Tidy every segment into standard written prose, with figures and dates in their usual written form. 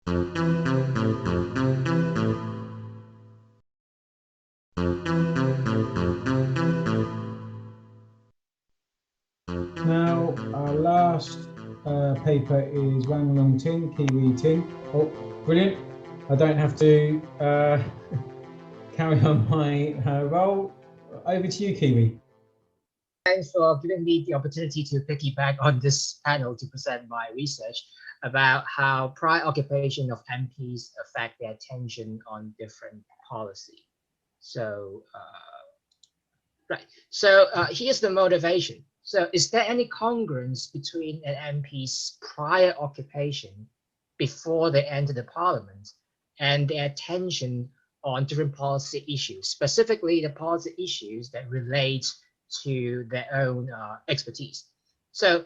Now, our last paper is Wang Leung Ting, Kiwi Ting. Oh, brilliant. I don't have to carry on my role. Over to you, Kiwi. Thanks for giving me the opportunity to piggyback on this panel to present my research about how prior occupation of MPs affect their attention on different policy. So, here's the motivation. So is there any congruence between an MP's prior occupation before they enter the parliament and their attention on different policy issues, specifically the policy issues that relate to their own expertise? So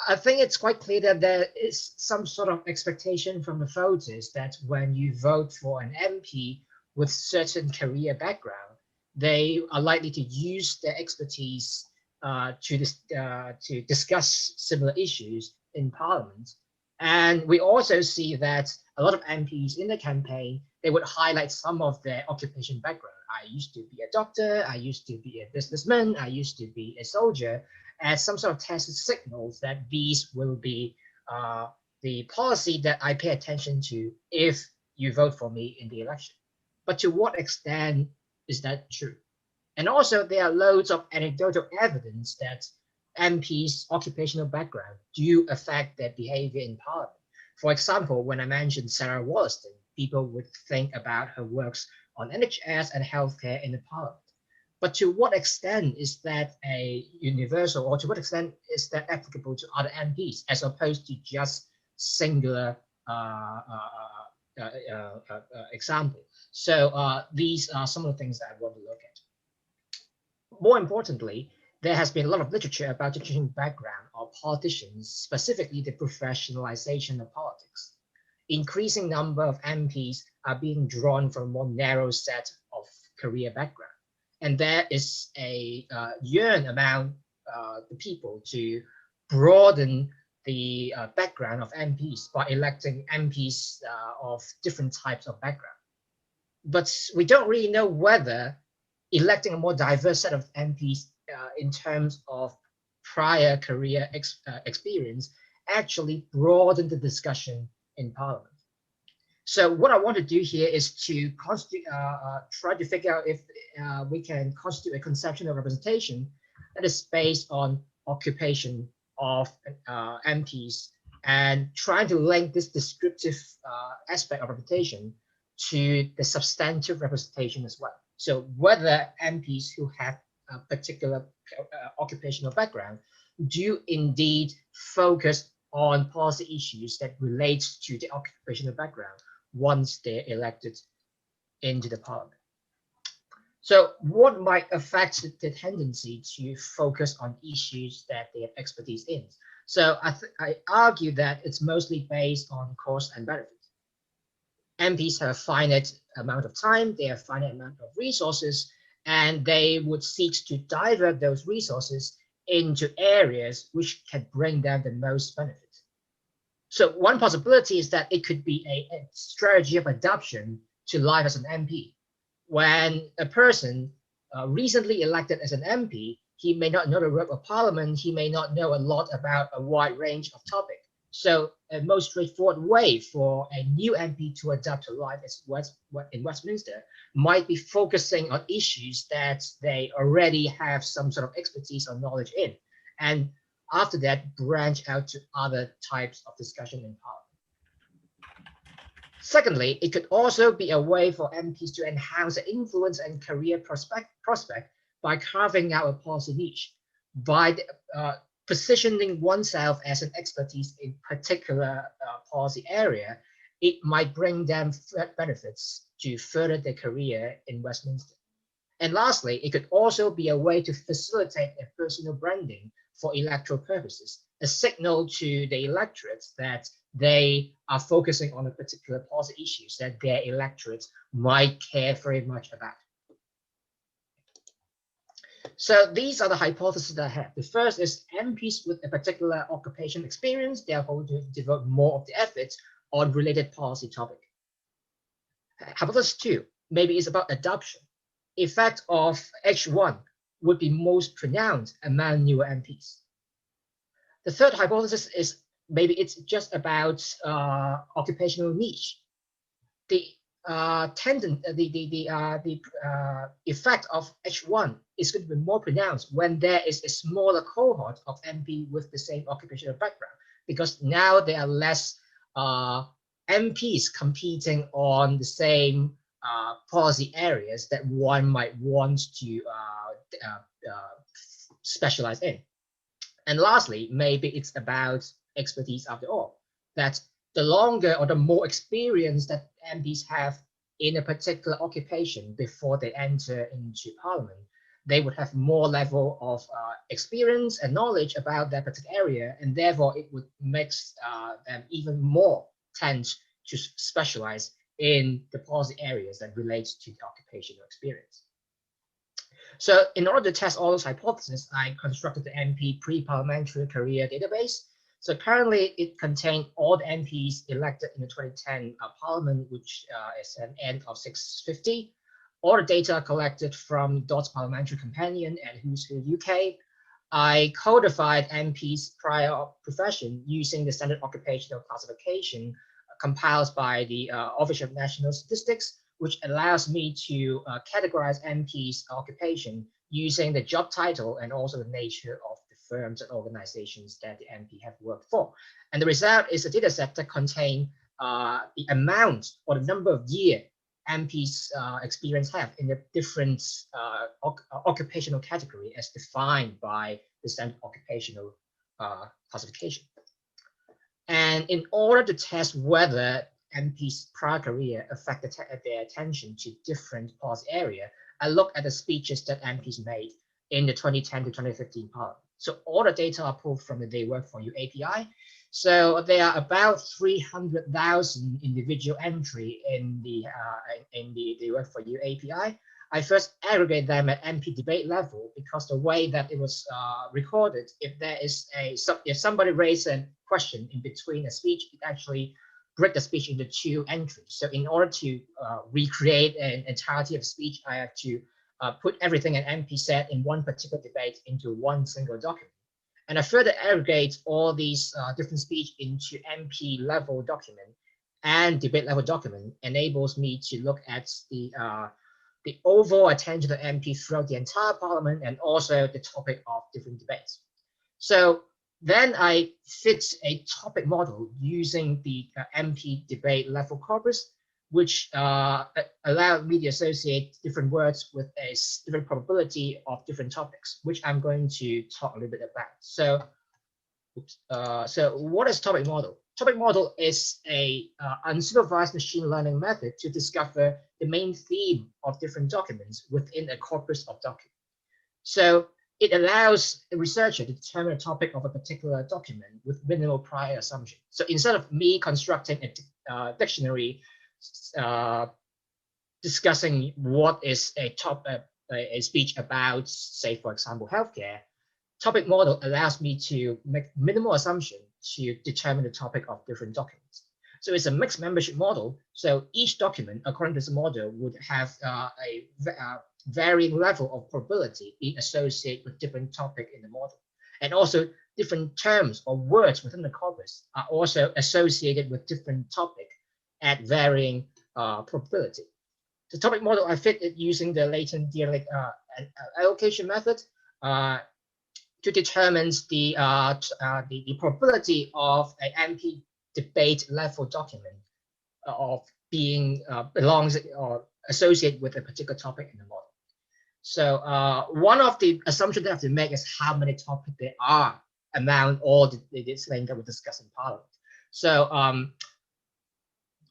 I think it's quite clear that there is some sort of expectation from the voters that when you vote for an MP with certain career background, they are likely to use their expertise to discuss similar issues in Parliament. And we also see that a lot of MPs in the campaign, they would highlight some of their occupation background. I used to be a doctor, I used to be a businessman, I used to be a soldier, as some sort of tacit signals that these will be the policy that I pay attention to if you vote for me in the election. But to what extent is that true? And also, there are loads of anecdotal evidence that MPs' occupational background do affect their behavior in Parliament. For example, when I mentioned Sarah Wollaston, people would think about her works on NHS and healthcare in the Parliament. But to what extent is that a universal, or to what extent is that applicable to other MPs, as opposed to just singular example? So these are some of the things that I want to look at. More importantly, there has been a lot of literature about the changing background of politicians, specifically the professionalization of politics. Increasing number of MPs are being drawn from a more narrow set of career background. And there is a yearn among the people to broaden the background of MPs by electing MPs of different types of background. But we don't really know whether electing a more diverse set of MPs in terms of prior career experience actually broaden the discussion in Parliament. So what I want to do here is to try to figure out if we can constitute a conception of representation that is based on occupation of MPs, and trying to link this descriptive aspect of representation to the substantive representation as well. So whether MPs who have a particular occupational background do indeed focus on policy issues that relate to the occupational background once they're elected into the Parliament. So what might affect the tendency to focus on issues that they have expertise in? So I argue that it's mostly based on cost and benefit. MPs have a finite amount of time, they have a finite amount of resources, and they would seek to divert those resources into areas which can bring them the most benefit. So one possibility is that it could be a strategy of adoption to life as an MP. When a person recently elected as an MP, he may not know the work of Parliament, he may not know a lot about a wide range of topics. So a most straightforward way for a new MP to adapt to life in Westminster might be focusing on issues that they already have some sort of expertise or knowledge in, and after that branch out to other types of discussion in Parliament. Secondly, it could also be a way for MPs to enhance their influence and career prospect by carving out a policy niche, by positioning oneself as an expertise in particular policy area. It might bring them benefits to further their career in Westminster. And lastly, it could also be a way to facilitate a personal branding for electoral purposes, a signal to the electorates that they are focusing on a particular policy issues that their electorates might care very much about. So these are the hypotheses that I have. The first is MPs with a particular occupation experience, they are going to devote more of the efforts on related policy topic. Hypothesis 2, maybe it's about adoption. Effect of H1 would be most pronounced among newer MPs. The third hypothesis is maybe it's just about occupational niche. The effect of H1 is going to be more pronounced when there is a smaller cohort of MP with the same occupational background, because now there are less MPs competing on the same policy areas that one might want to specialize in. And lastly, maybe it's about expertise after all, that the longer or the more experience that MPs have in a particular occupation before they enter into Parliament, they would have more level of experience and knowledge about that particular area, and therefore it would make them even more tend to specialize in the policy areas that relate to the occupational experience. So in order to test all those hypotheses, I constructed the MP pre-parliamentary career database. So currently it contains all the MPs elected in the 2010 Parliament, which is an end of 650. All the data collected from DOT's Parliamentary Companion and Who's Who UK. I codified MPs' prior profession using the standard occupational classification compiled by the Office of National Statistics, which allows me to categorize MPs' occupation using the job title and also the nature of the firms and organizations that the MP have worked for. And the result is a data set that contains the amount or the number of years MPs experience have in the different occupational category as defined by the standard occupational classification. And in order to test whether MPs' prior career affected their attention to different policy area, I look at the speeches that MPs made in the 2010 to 2015 Parliament. So all the data are pulled from the They Work For You API. So there are about 300,000 individual entry in the They Work For You API. I first aggregate them at MP debate level because the way that it was recorded, if somebody raised a question in between a speech, it actually break the speech into two entries. So in order to recreate an entirety of speech, I have to put everything an MP said in one particular debate into one single document. And I further aggregate all these different speech into MP level document, and debate level document enables me to look at the overall attention of MP throughout the entire Parliament and also the topic of different debates. So then I fit a topic model using the MP debate level corpus, which allowed me to associate different words with a different probability of different topics, which I'm going to talk a little bit about. So, so what is topic model? Topic model is a unsupervised machine learning method to discover the main theme of different documents within a corpus of documents. So it allows a researcher to determine a topic of a particular document with minimal prior assumption. So instead of me constructing a dictionary discussing what is a speech about, say, for example, healthcare, topic model allows me to make minimal assumption to determine the topic of different documents. So it's a mixed membership model. So each document, according to this model, would have a varying level of probability being associated with different topic in the model. And also different terms or words within the corpus are also associated with different topic at varying probability. The topic model, I fit it using the latent dialectic allocation method to determine the probability of an MP debate level document of being belongs or associated with a particular topic in the model. So one of the assumptions that I have to make is how many topics there are among all the things that we discuss in Parliament. So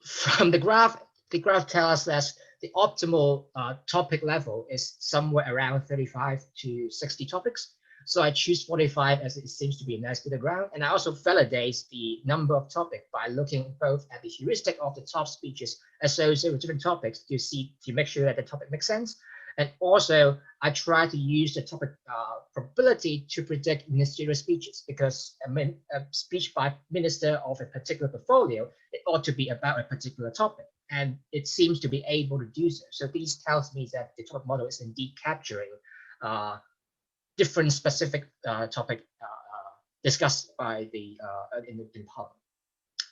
from the graph tells us that the optimal topic level is somewhere around 35 to 60 topics. So I choose 45 as it seems to be a nice middle ground. And I also validate the number of topics by looking both at the heuristic of the top speeches associated with different topics to make sure that the topic makes sense, And also, I try to use the topic probability to predict ministerial speeches, because a speech by minister of a particular portfolio, it ought to be about a particular topic, and it seems to be able to do so. So this tells me that the topic model is indeed capturing different specific topic discussed by the in Parliament.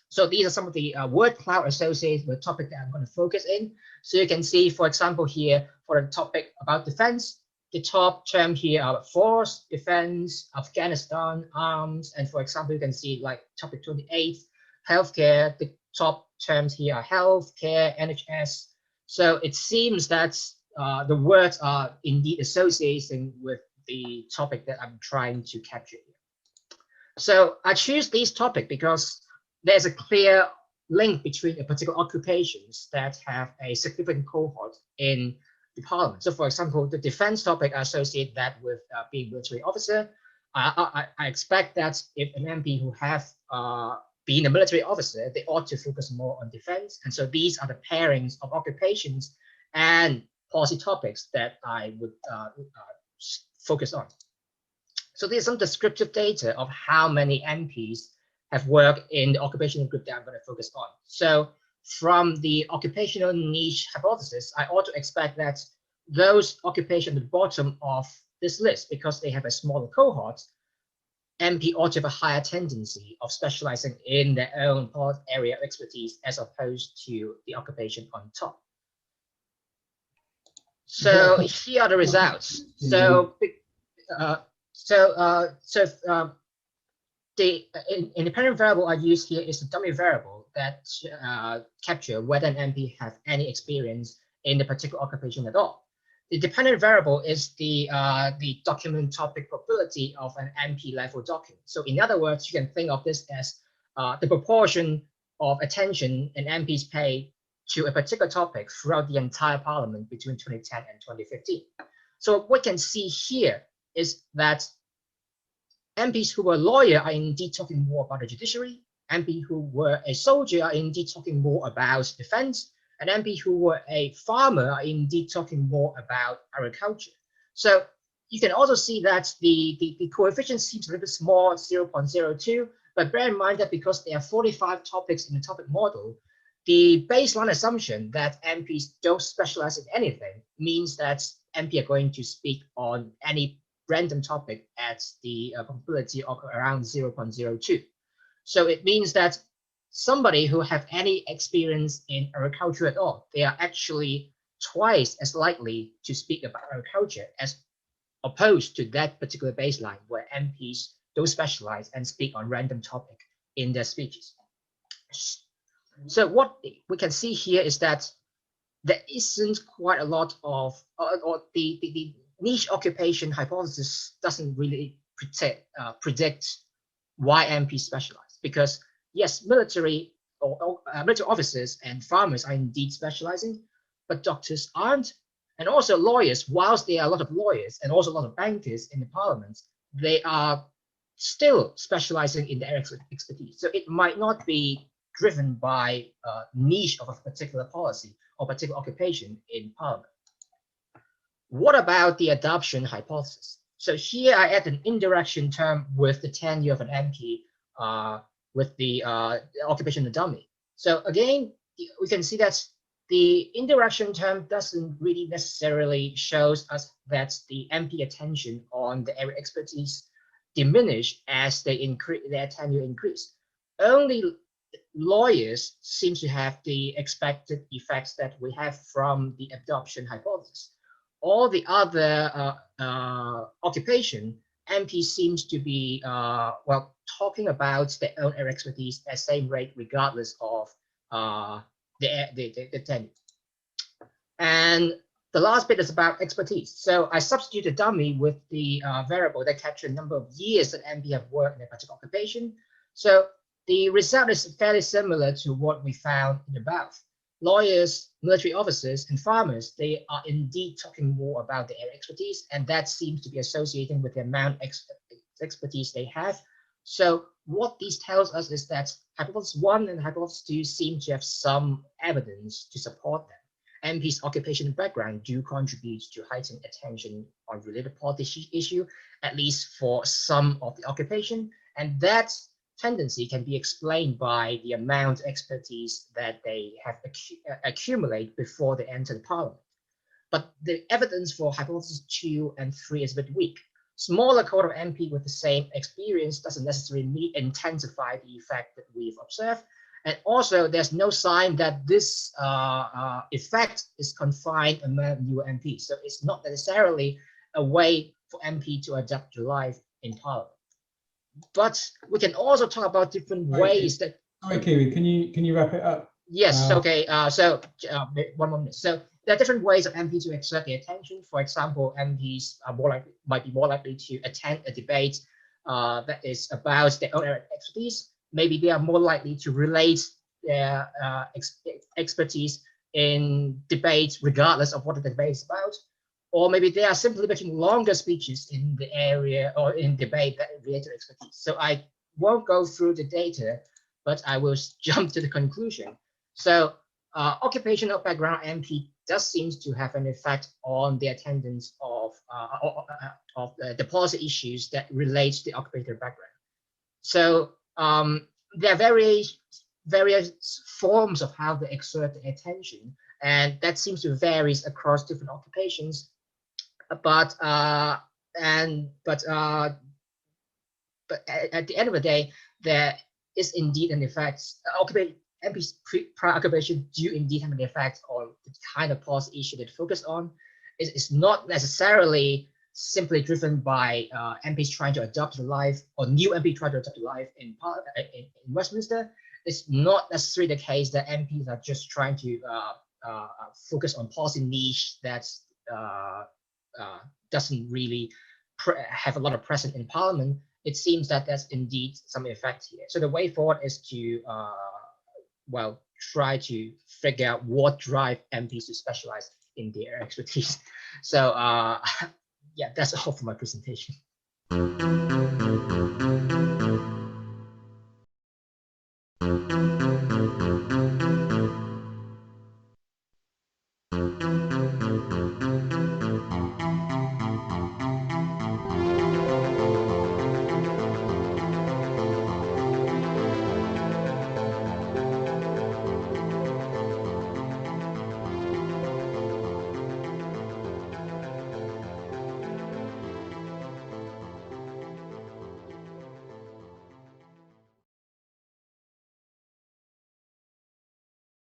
So these are some of the word cloud associated with topic that I'm going to focus in. So you can see, for example, here for the topic about defense, the top term here are force, defense, Afghanistan, arms, and for example, you can see like topic 28, healthcare. The top terms here are healthcare, NHS. So it seems that the words are indeed associating with the topic that I'm trying to capture here. So I choose this topic because there's a clear link between a particular occupations that have a significant cohort in the Parliament. So for example, the defense topic, I associate that with being military officer. I expect that if an MP who have been a military officer, they ought to focus more on defense. And so these are the pairings of occupations and policy topics that I would focus on. So there's some descriptive data of how many MPs have worked in the occupational group that I'm going to focus on. So from the occupational niche hypothesis, I ought to expect that those occupations at the bottom of this list, because they have a smaller cohort, MP ought to have a higher tendency of specializing in their own area of expertise as opposed to the occupation on top. So here are the results. So the independent variable I use here is the dummy variable that capture whether an MP have any experience in the particular occupation at all. The dependent variable is the document topic probability of an MP level document. So in other words, you can think of this as the proportion of attention an MPs pay to a particular topic throughout the entire Parliament between 2010 and 2015. So what we can see here is that MPs who were lawyer are indeed talking more about the judiciary. MP who were a soldier are indeed talking more about defense. And MP who were a farmer are indeed talking more about agriculture. So you can also see that the coefficient seems a little bit small, 0.02. But bear in mind that because there are 45 topics in the topic model, the baseline assumption that MPs don't specialize in anything means that MP are going to speak on any random topic at the probability of around 0.02. So it means that somebody who have any experience in agriculture at all, they are actually twice as likely to speak about agriculture as opposed to that particular baseline where MPs don't specialize and speak on random topic in their speeches. So what we can see here is that there isn't quite a lot of, or the niche occupation hypothesis doesn't really predict why MPs specialize, because yes, military officers and farmers are indeed specializing, but doctors aren't. And also lawyers, whilst there are a lot of lawyers and also a lot of bankers in the Parliament, they are still specializing in their expertise. So it might not be driven by a niche of a particular policy or particular occupation in Parliament. What about the adoption hypothesis? So here I add an indirection term with the tenure of an MP with the occupation of dummy. So again, we can see that the indirection term doesn't really necessarily shows us that the MP attention on the area expertise diminish as they increase their tenure increase. Only lawyers seem to have the expected effects that we have from the adoption hypothesis. All the other occupation, MP seems to be well talking about their own area expertise at the same rate regardless of the tenure. And the last bit is about expertise. So I substitute a dummy with the variable that captures the number of years that MP have worked in a particular occupation. So the result is fairly similar to what we found in the above. Lawyers, military officers, and farmers, they are indeed talking more about their expertise, and that seems to be associating with the amount of expertise they have. So what this tells us is that hypothesis 1 and hypothesis 2 seem to have some evidence to support them. MPs' occupation and background do contribute to heightened attention on related policy issue, at least for some of the occupation, and that tendency can be explained by the amount of expertise that they have accumulate before they enter the parliament. But the evidence for hypothesis 2 and 3 is a bit weak. Smaller cohort of MP with the same experience doesn't necessarily intensify the effect that we've observed. And also, there's no sign that this effect is confined among newer MPs. So it's not necessarily a way for MP to adapt to life in Parliament. But we can also talk about different ways that. Sorry, Kiwi, can you wrap it up? Yes. Okay. So 1 more minute. So there are different ways of MP to exert their attention. For example, MPs are might be more likely to attend a debate that is about their own expertise. Maybe they are more likely to relate their expertise in debates, regardless of what the debate is about. Or maybe they are simply making longer speeches in the area or in debate that relate to expertise. So I won't go through the data, but I will jump to the conclusion. So occupational background MP does seem to have an effect on the attendance of the policy issues that relate to the occupational background. So there are various forms of how they exert the attention, and that seems to vary across different occupations. But at the end of the day, there is indeed an effect. MPs' prior occupation do indeed have an effect on the kind of policy issue they focus on. It's not necessarily simply driven by MPs trying to adapt to life or new MP trying to adapt to life in Westminster. It's not necessarily the case that MPs are just trying to focus on policy niche that doesn't really have a lot of presence in Parliament. It seems that there's indeed some effect here. So the way forward is to try to figure out what drive MPs to specialize in their expertise. So yeah, that's all for my presentation.